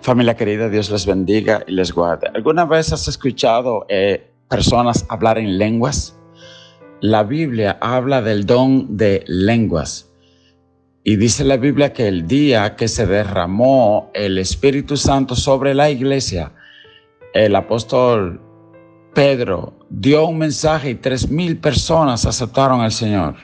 Familia querida, Dios les bendiga y les guarde. ¿Alguna vez has escuchado personas hablar en lenguas? La Biblia habla del don de lenguas. Y dice la Biblia que el día que se derramó el Espíritu Santo sobre la iglesia, el apóstol Pedro dio un mensaje y 3,000 personas aceptaron al Señor.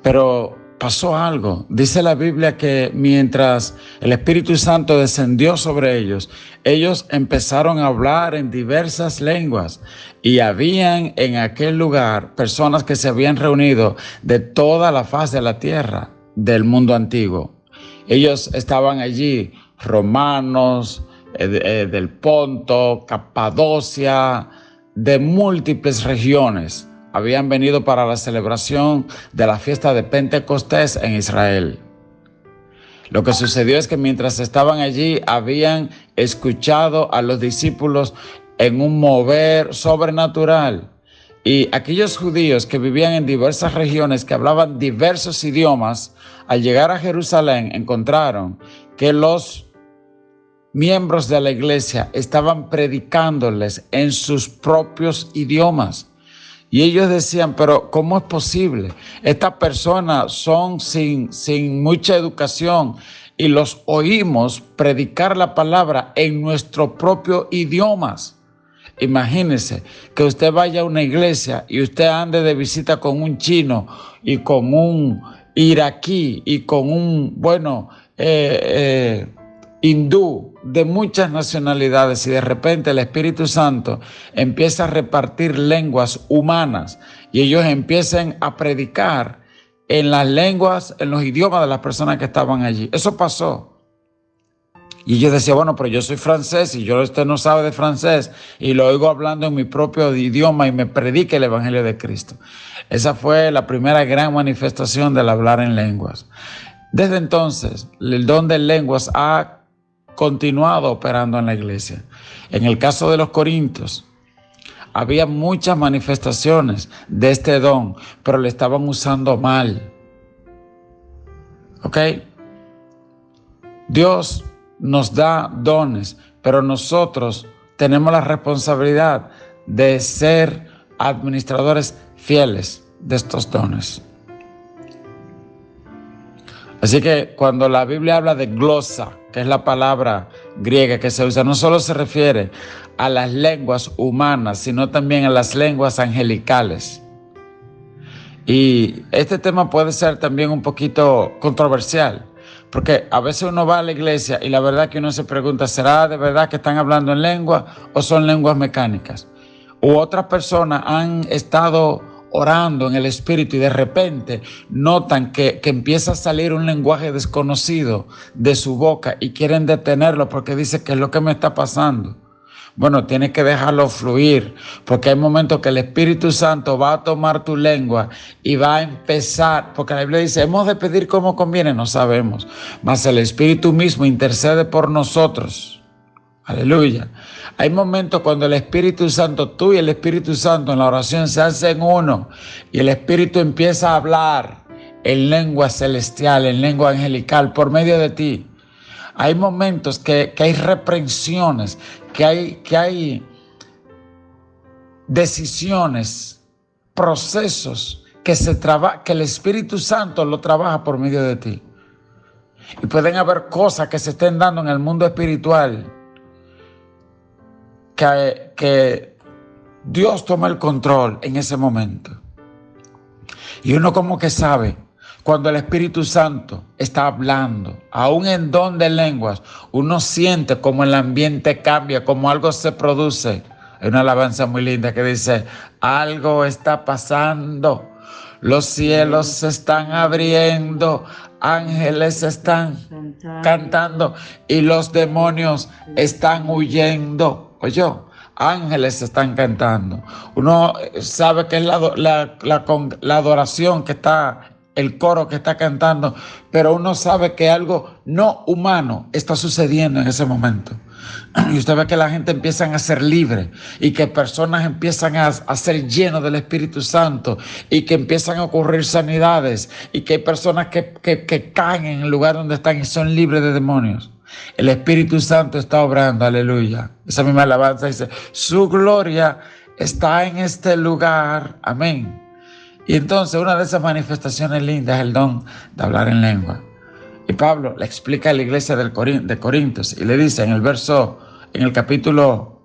Pero pasó algo. Dice la Biblia que mientras el Espíritu Santo descendió sobre ellos, ellos empezaron a hablar en diversas lenguas y habían en aquel lugar personas que se habían reunido de toda la faz de la tierra, del mundo antiguo. Ellos estaban allí, romanos, del Ponto, Capadocia, de múltiples regiones. Habían venido para la celebración de la fiesta de Pentecostés en Israel. Lo que sucedió es que mientras estaban allí, habían escuchado a los discípulos en un mover sobrenatural. Y aquellos judíos que vivían en diversas regiones, que hablaban diversos idiomas, al llegar a Jerusalén encontraron que los miembros de la iglesia estaban predicándoles en sus propios idiomas. Y ellos decían, pero ¿cómo es posible? Estas personas son sin mucha educación y los oímos predicar la palabra en nuestro propio idiomas. Imagínese que usted vaya a una iglesia y usted ande de visita con un chino y con un iraquí y con un, hindú, de muchas nacionalidades, y de repente el Espíritu Santo empieza a repartir lenguas humanas y ellos empiezan a predicar en las lenguas, en los idiomas de las personas que estaban allí. Eso pasó. Y yo decía, bueno, pero yo soy francés y usted no sabe de francés y lo oigo hablando en mi propio idioma y me predica el Evangelio de Cristo. Esa fue la primera gran manifestación del hablar en lenguas. Desde entonces, el don de lenguas ha continuado operando en la iglesia. En el caso de los corintios, había muchas manifestaciones de este don, pero le estaban usando mal. ¿Ok? Dios nos da dones, pero nosotros tenemos la responsabilidad de ser administradores fieles de estos dones. Así que cuando la Biblia habla de glosa, que es la palabra griega que se usa, no solo se refiere a las lenguas humanas, sino también a las lenguas angelicales. Y este tema puede ser también un poquito controversial, porque a veces uno va a la iglesia y la verdad que uno se pregunta, ¿será de verdad que están hablando en lengua o son lenguas mecánicas? U otras personas han estado orando en el Espíritu y de repente notan que empieza a salir un lenguaje desconocido de su boca y quieren detenerlo porque dice, ¿qué es lo que me está pasando? Bueno, tienes que dejarlo fluir, porque hay momentos que el Espíritu Santo va a tomar tu lengua y va a empezar, porque la Biblia dice, hemos de pedir como conviene, no sabemos, mas el Espíritu mismo intercede por nosotros. Aleluya. Hay momentos cuando el Espíritu Santo, tú y el Espíritu Santo en la oración se hacen uno y el Espíritu empieza a hablar en lengua celestial, en lengua angelical por medio de ti. Hay momentos que hay reprensiones, que hay decisiones, procesos que el Espíritu Santo lo trabaja por medio de ti. Y pueden haber cosas que se estén dando en el mundo espiritual que Dios toma el control en ese momento. Y uno como que sabe cuando el Espíritu Santo está hablando, aún en don de lenguas, uno siente como el ambiente cambia, como algo se produce. Hay una alabanza muy linda que dice, algo está pasando, los cielos se están abriendo, ángeles están cantando y los demonios están huyendo. Oye, ángeles están cantando. Uno sabe que es la adoración que está, el coro que está cantando, pero uno sabe que algo no humano está sucediendo en ese momento. Y usted ve que la gente empieza a ser libre y que personas empiezan a ser llenos del Espíritu Santo y que empiezan a ocurrir sanidades y que hay personas que caen en el lugar donde están y son libres de demonios. El Espíritu Santo está obrando, aleluya. Esa misma alabanza dice, su gloria está en este lugar, amén. Y entonces una de esas manifestaciones lindas es el don de hablar en lengua. Y Pablo le explica a la iglesia de Corintios y le dice en el capítulo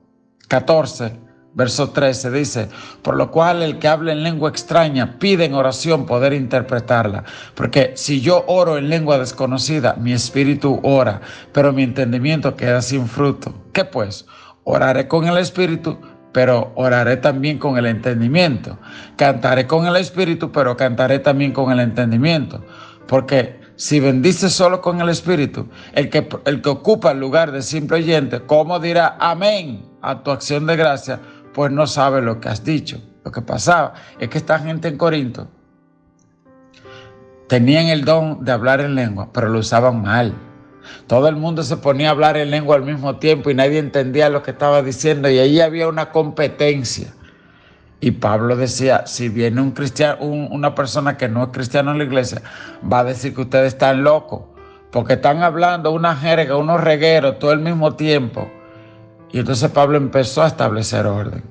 14, verso 13, dice, por lo cual el que habla en lengua extraña pide en oración poder interpretarla. Porque si yo oro en lengua desconocida, mi espíritu ora, pero mi entendimiento queda sin fruto. ¿Qué pues? Oraré con el espíritu, pero oraré también con el entendimiento. Cantaré con el espíritu, pero cantaré también con el entendimiento. Porque si bendices solo con el espíritu, el que ocupa el lugar de simple oyente, ¿cómo dirá amén a tu acción de gracia? Pues no sabe lo que has dicho. Lo que pasaba es que esta gente en Corinto tenían el don de hablar en lengua, pero lo usaban mal. Todo el mundo se ponía a hablar en lengua al mismo tiempo y nadie entendía lo que estaba diciendo, y ahí había una competencia. Y Pablo decía, si viene un cristiano, una persona que no es cristiano en la iglesia, va a decir que ustedes están locos, porque están hablando una jerga, unos regueros todo el mismo tiempo. Y entonces Pablo empezó a establecer orden.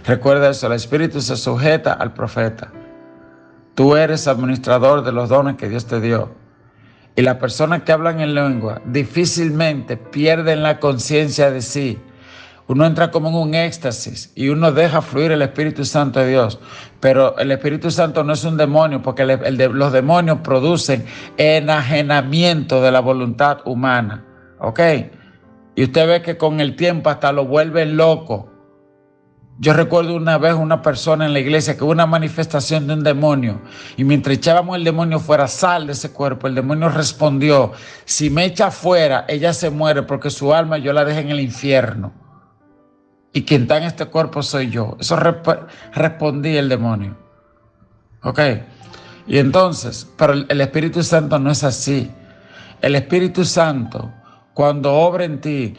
Recuerda eso, el Espíritu se sujeta al profeta. Tú eres administrador de los dones que Dios te dio. Y las personas que hablan en lengua difícilmente pierden la conciencia de sí. Uno entra como en un éxtasis y uno deja fluir el Espíritu Santo de Dios. Pero el Espíritu Santo no es un demonio, porque los demonios producen enajenamiento de la voluntad humana. ¿Ok? Y usted ve que con el tiempo hasta lo vuelven loco. Yo recuerdo una vez una persona en la iglesia que hubo una manifestación de un demonio, y mientras echábamos el demonio fuera, sal de ese cuerpo, el demonio respondió, si me echa fuera, ella se muere, porque su alma yo la dejé en el infierno. Y quien está en este cuerpo soy yo. Eso respondía el demonio. ¿Ok? Y entonces, pero el Espíritu Santo no es así. El Espíritu Santo, cuando obra en ti,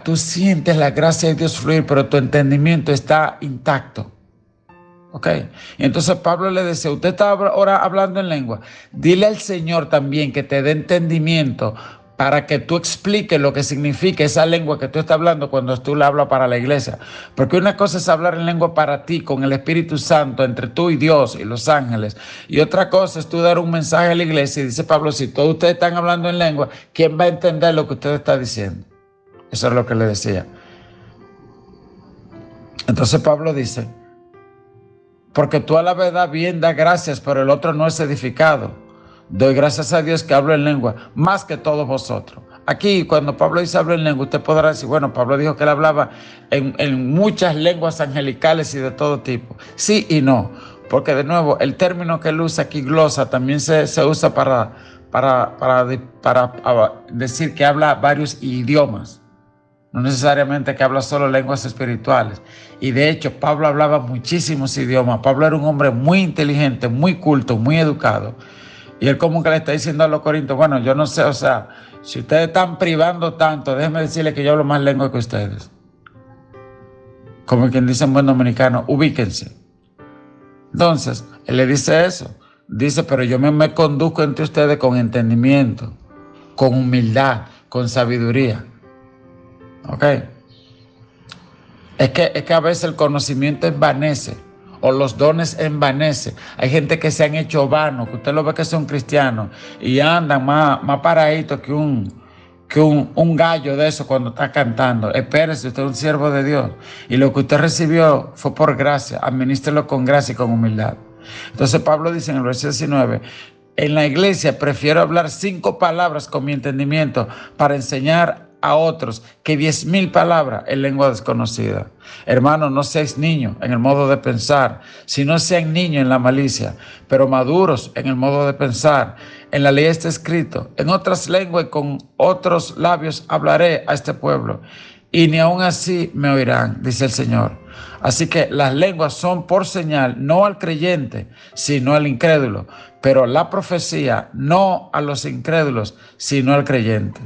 tú sientes la gracia de Dios fluir, pero tu entendimiento está intacto. ¿Ok? Y entonces Pablo le decía, usted está ahora hablando en lengua, dile al Señor también que te dé entendimiento para que tú expliques lo que significa esa lengua que tú estás hablando cuando tú la hablas para la iglesia. Porque una cosa es hablar en lengua para ti, con el Espíritu Santo, entre tú y Dios y los ángeles. Y otra cosa es tú dar un mensaje a la iglesia y dice Pablo, si todos ustedes están hablando en lengua, ¿quién va a entender lo que usted está diciendo? Eso es lo que le decía. Entonces Pablo dice, porque tú a la verdad bien das gracias, pero el otro no es edificado. Doy gracias a Dios que hablo en lengua, más que todos vosotros. Aquí, cuando Pablo dice hablo en lengua, usted podrá decir, bueno, Pablo dijo que él hablaba en muchas lenguas angelicales y de todo tipo. Sí y no, porque de nuevo, el término que él usa aquí, glosa, también se usa para decir que habla varios idiomas. No necesariamente que habla solo lenguas espirituales. Y de hecho, Pablo hablaba muchísimos idiomas. Pablo era un hombre muy inteligente, muy culto, muy educado. Y él como que le está diciendo a los corintios, bueno, yo no sé, o sea, si ustedes están privando tanto, déjenme decirles que yo hablo más lengua que ustedes. Como quien dice en buen dominicano, ubíquense. Entonces, él le dice eso. Dice, pero yo me conduzco entre ustedes con entendimiento, con humildad, con sabiduría. ¿Ok? Es que a veces el conocimiento envanece, o los dones envanecen. Hay gente que se han hecho vanos, que usted lo ve que son cristianos y andan más paraditos que un gallo de eso cuando está cantando. Espérese, usted es un siervo de Dios y lo que usted recibió fue por gracia. Administrelo con gracia y con humildad. Entonces Pablo dice en el versículo 19, en la iglesia prefiero hablar 5 palabras con mi entendimiento para enseñar a otros que 10,000 palabras en lengua desconocida. Hermanos, no seáis niños en el modo de pensar, sino sean niños en la malicia, pero maduros en el modo de pensar. En la ley está escrito, en otras lenguas y con otros labios hablaré a este pueblo, y ni aun así me oirán, dice el Señor. Así que las lenguas son por señal, no al creyente, sino al incrédulo, pero la profecía no a los incrédulos, sino al creyente.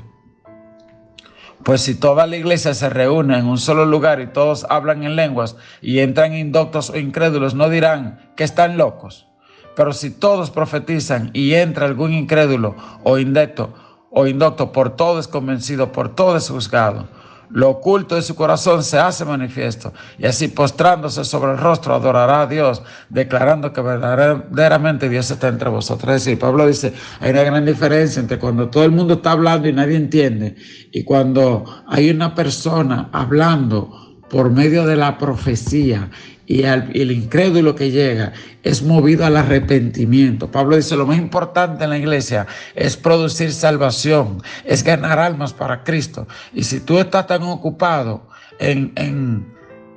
Pues si toda la iglesia se reúne en un solo lugar y todos hablan en lenguas y entran indoctos o incrédulos, no dirán que están locos. Pero si todos profetizan y entra algún incrédulo o indocto o indocto, por todo es convencido, por todo es juzgado. Lo oculto de su corazón se hace manifiesto, y así postrándose sobre el rostro adorará a Dios, declarando que verdaderamente Dios está entre vosotros. Es decir, Pablo dice, hay una gran diferencia entre cuando todo el mundo está hablando y nadie entiende, y cuando hay una persona hablando por medio de la profecía, y el incrédulo que llega es movido al arrepentimiento. Pablo dice, lo más importante en la iglesia es producir salvación, es ganar almas para Cristo. Y si tú estás tan ocupado en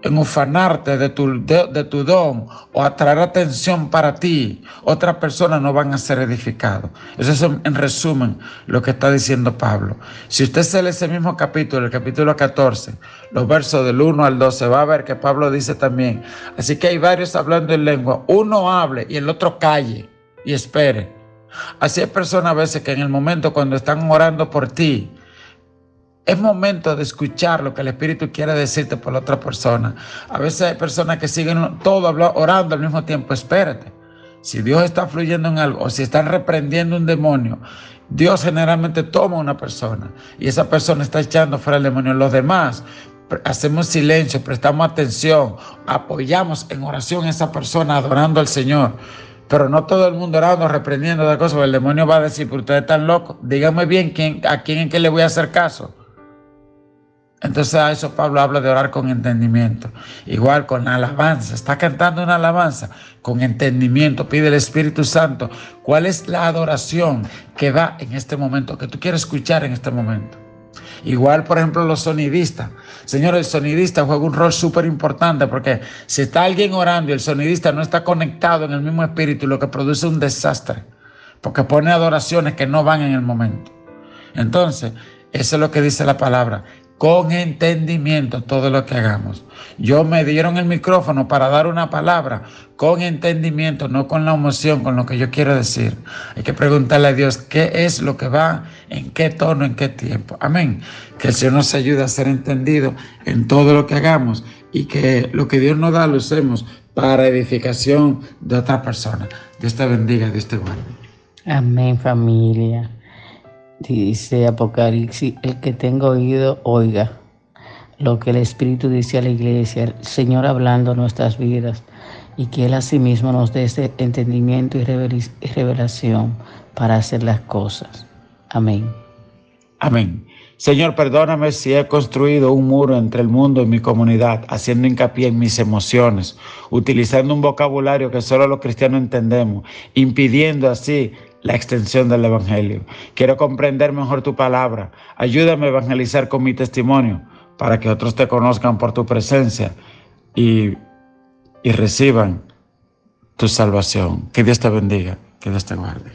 ufanarte de tu don o atraer atención para ti, otras personas no van a ser edificados. Eso es en resumen lo que está diciendo Pablo. Si usted se lee ese mismo capítulo, el capítulo 14, los versos del 1 al 12, va a ver que Pablo dice también, así que hay varios hablando en lengua, uno hable y el otro calle y espere. Así hay personas a veces que en el momento cuando están orando por ti, es momento de escuchar lo que el Espíritu quiere decirte por la otra persona. A veces hay personas que siguen todo orando al mismo tiempo. Espérate. Si Dios está fluyendo en algo o si están reprendiendo un demonio, Dios generalmente toma una persona y esa persona está echando fuera el demonio. Los demás hacemos silencio, prestamos atención, apoyamos en oración a esa persona adorando al Señor. Pero no todo el mundo orando, reprendiendo de cosas, porque el demonio va a decir, pero ustedes están locos. Díganme bien a quién en qué le voy a hacer caso. Entonces a eso Pablo habla de orar con entendimiento. Igual con la alabanza. Está cantando una alabanza con entendimiento. Pide al Espíritu Santo cuál es la adoración que va en este momento, que tú quieres escuchar en este momento. Igual, por ejemplo, los sonidistas. Señor, el sonidista juega un rol súper importante porque si está alguien orando y el sonidista no está conectado en el mismo espíritu, lo que produce un desastre, porque pone adoraciones que no van en el momento. Entonces, eso es lo que dice la palabra. Con entendimiento todo lo que hagamos. Yo me dieron el micrófono para dar una palabra con entendimiento, no con la emoción, con lo que yo quiero decir. Hay que preguntarle a Dios qué es lo que va, en qué tono, en qué tiempo. Amén. Que el Señor nos ayude a ser entendido en todo lo que hagamos y que lo que Dios nos da lo usemos para edificación de otra persona. Dios te bendiga, Dios te guarde. Amén, familia. Dice Apocalipsis, el que tenga oído, oiga lo que el Espíritu dice a la iglesia, el Señor hablando nuestras vidas, y que Él asimismo nos dé ese entendimiento y revelación para hacer las cosas. Amén. Amén. Señor, perdóname si he construido un muro entre el mundo y mi comunidad, haciendo hincapié en mis emociones, utilizando un vocabulario que solo los cristianos entendemos, impidiendo así la extensión del Evangelio. Quiero comprender mejor tu palabra. Ayúdame a evangelizar con mi testimonio para que otros te conozcan por tu presencia y reciban tu salvación. Que Dios te bendiga, que Dios te guarde.